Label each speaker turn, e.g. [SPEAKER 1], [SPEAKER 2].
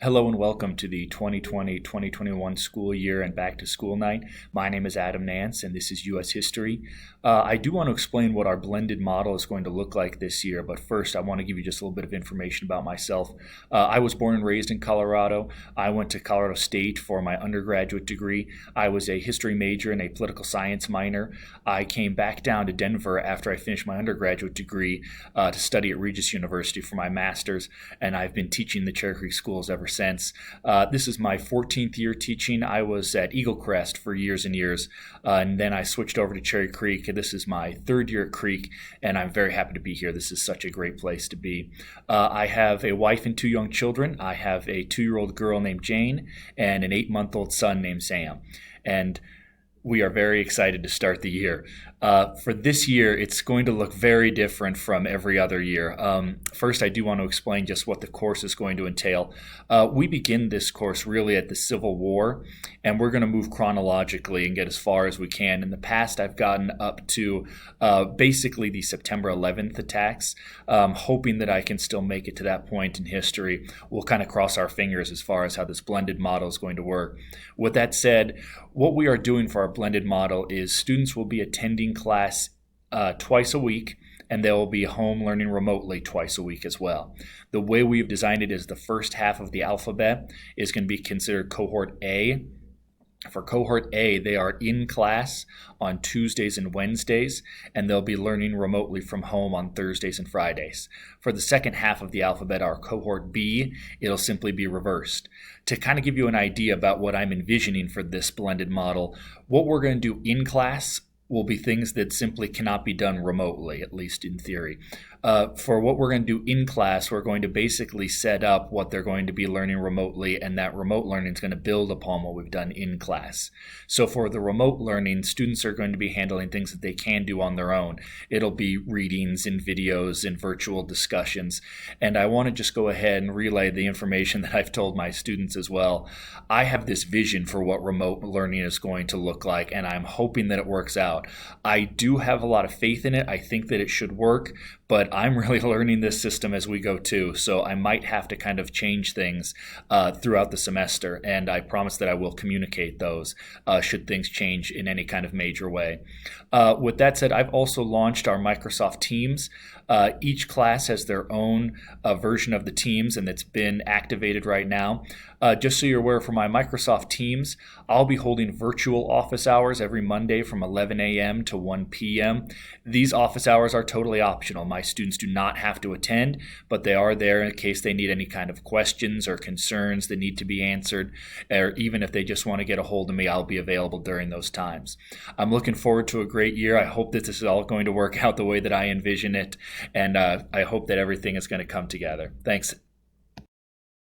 [SPEAKER 1] Hello and welcome to the 2020-2021 school year and back to school night. My name is Adam Nance and this is U.S. History. I do want to explain what our blended model is going to look like this year, but first I want to give you just a little bit of information about myself. I was born and raised in Colorado. I went to Colorado State for my undergraduate degree. I was a history major and a political science minor. I came back down to Denver after I finished my undergraduate degree to study at Regis University for my master's, and I've been teaching the Cherry Creek schools ever since. This is my 14th year teaching. I was at Eagle Crest for years and years, and then I switched over to Cherry Creek. This is my third year at Creek, and I'm very happy to be here. This is such a great place to be. I have a wife and two young children. I have a 2-year-old girl named Jane and an 8-month-old son named Sam. And we are very excited to start the year. For this year, it's going to look very different from every other year. First, I do want to explain just what the course is going to entail. We begin this course really at the Civil War, and we're going to move chronologically and get as far as we can. In the past, I've gotten up to basically the September 11th attacks, hoping that I can still make it to that point in history. We'll kind of cross our fingers as far as how this blended model is going to work. With that said, what we are doing for our blended model is students will be attending class twice a week, and they will be home learning remotely twice a week as well. The way we've designed it is the first half of the alphabet is going to be considered cohort A. For cohort A, they are in class on Tuesdays and Wednesdays, and they'll be learning remotely from home on Thursdays and Fridays. For the second half of the alphabet, our cohort B, it'll simply be reversed. To kind of give you an idea about what I'm envisioning for this blended model, what we're going to do in class will be things that simply cannot be done remotely, at least in theory. For what we're going to do in class, we're going to basically set up what they're going to be learning remotely, and that remote learning is going to build upon what we've done in class. So for the remote learning, students are going to be handling things that they can do on their own. It'll be readings and videos and virtual discussions. And I want to just go ahead and relay the information that I've told my students as well. I have this vision for what remote learning is going to look like, and I'm hoping that it works out. I do have a lot of faith in it. I think that it should work, but I'm really learning this system as we go too, so I might have to kind of change things throughout the semester, and I promise that I will communicate those should things change in any kind of major way. With that said, I've also launched our Microsoft Teams. Each class has their own version of the Teams, and it's been activated right now. Just so you're aware, for my Microsoft Teams, I'll be holding virtual office hours every Monday from 11 a.m. to 1 p.m. These office hours are totally optional. My students do not have to attend, but they are there in case they need any kind of questions or concerns that need to be answered, or even if they just want to get a hold of me, I'll be available during those times. I'm looking forward to a great year. I hope that this is all going to work out the way that I envision it, and I hope that everything is going to come together. Thanks.